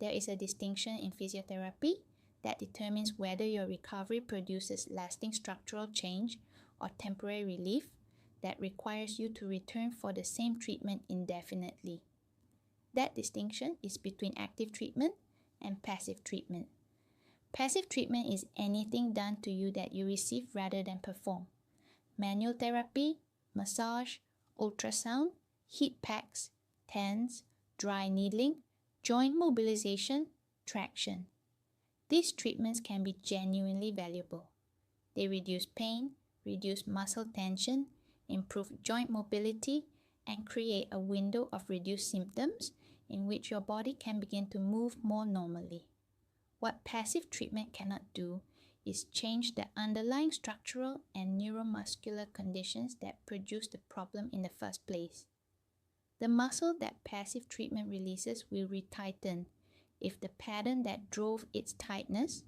There is a distinction in physiotherapy that determines whether your recovery produces lasting structural change or temporary relief that requires you to return for the same treatment indefinitely. That distinction is between active treatment and passive treatment. Passive treatment is anything done to you that you receive rather than perform. Manual therapy, massage, ultrasound, heat packs, TENS, dry needling, joint mobilization, traction. These treatments can be genuinely valuable. They reduce pain, reduce muscle tension, improve joint mobility, and create a window of reduced symptoms in which your body can begin to move more normally. What passive treatment cannot do is change the underlying structural and neuromuscular conditions that produce the problem in the first place. The muscle that passive treatment releases will retighten if the pattern that drove its tightness,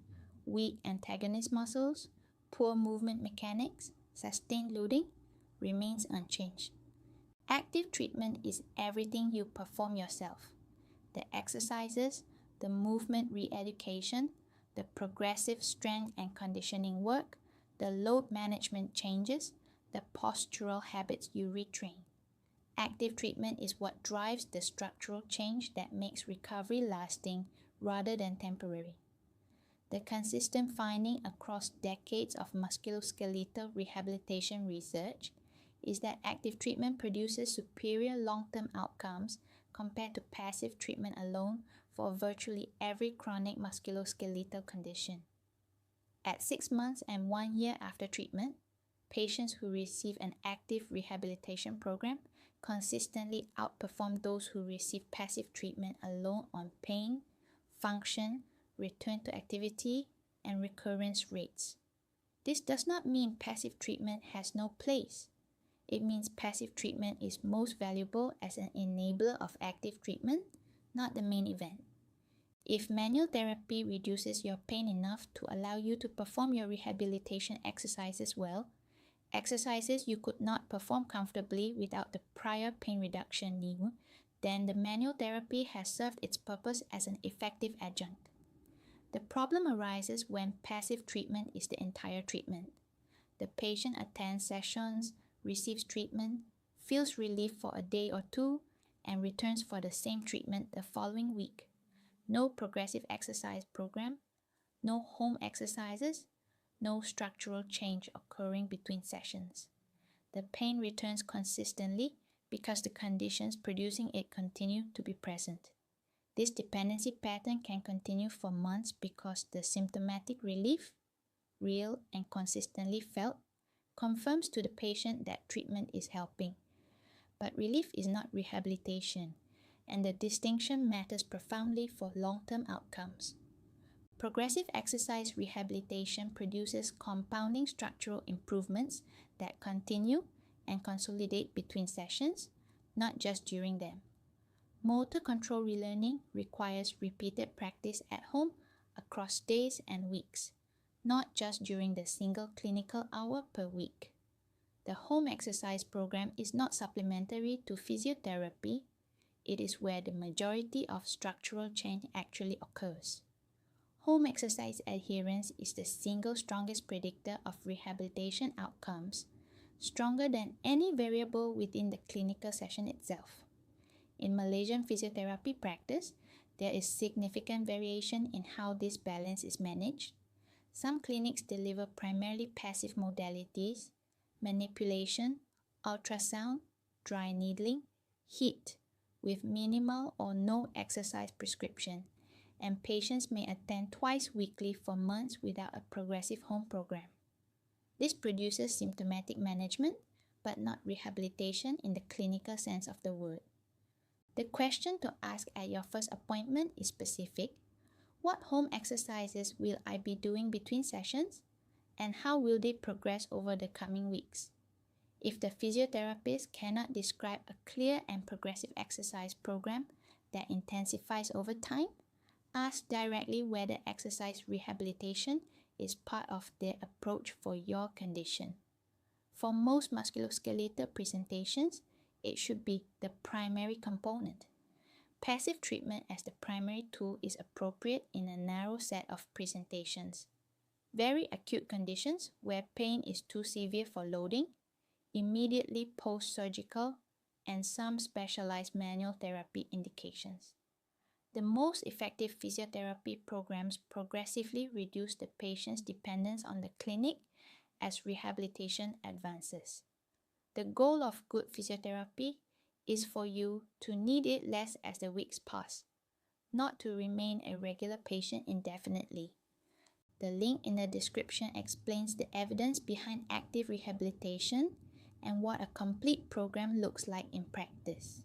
weak antagonist muscles, poor movement mechanics, sustained loading, remains unchanged. Active treatment is everything you perform yourself. The exercises, the movement re-education, the progressive strength and conditioning work, the load management changes, the postural habits you retrain. Active treatment is what drives the structural change that makes recovery lasting rather than temporary. The consistent finding across decades of musculoskeletal rehabilitation research is that active treatment produces superior long-term outcomes compared to passive treatment alone for virtually every chronic musculoskeletal condition. At 6 months and 1 year after treatment, patients who receive an active rehabilitation program consistently outperform those who receive passive treatment alone on pain, function, return to activity, and recurrence rates. This does not mean passive treatment has no place. It means passive treatment is most valuable as an enabler of active treatment, not the main event. If manual therapy reduces your pain enough to allow you to perform your rehabilitation exercises well, exercises you could not perform comfortably without the prior pain reduction knew, then the manual therapy has served its purpose as an effective adjunct. The problem arises when passive treatment is the entire treatment. The patient attends sessions, receives treatment, feels relief for a day or two, and returns for the same treatment the following week. No progressive exercise program, no home exercises, no structural change occurring between sessions. The pain returns consistently because the conditions producing it continue to be present. This dependency pattern can continue for months because the symptomatic relief, real and consistently felt, confirms to the patient that treatment is helping. But relief is not rehabilitation, and the distinction matters profoundly for long-term outcomes. Progressive exercise rehabilitation produces compounding structural improvements that continue and consolidate between sessions, not just during them. Motor control relearning requires repeated practice at home across days and weeks, not just during the single clinical hour per week. The home exercise program is not supplementary to physiotherapy. It is where the majority of structural change actually occurs. Home exercise adherence is the single strongest predictor of rehabilitation outcomes, stronger than any variable within the clinical session itself. In Malaysian physiotherapy practice, there is significant variation in how this balance is managed. Some clinics deliver primarily passive modalities, manipulation, ultrasound, dry needling, heat, with minimal or no exercise prescription, and patients may attend twice weekly for months without a progressive home program. This produces symptomatic management, but not rehabilitation in the clinical sense of the word. The question to ask at your first appointment is specific. What home exercises will I be doing between sessions? And how will they progress over the coming weeks? If the physiotherapist cannot describe a clear and progressive exercise program that intensifies over time, ask directly whether exercise rehabilitation is part of their approach for your condition. For most musculoskeletal presentations, it should be the primary component. Passive treatment as the primary tool is appropriate in a narrow set of presentations. Very acute conditions where pain is too severe for loading, immediately post-surgical, and some specialized manual therapy indications. The most effective physiotherapy programs progressively reduce the patient's dependence on the clinic as rehabilitation advances. The goal of good physiotherapy is for you to need it less as the weeks pass, not to remain a regular patient indefinitely. The link in the description explains the evidence behind active rehabilitation and what a complete program looks like in practice.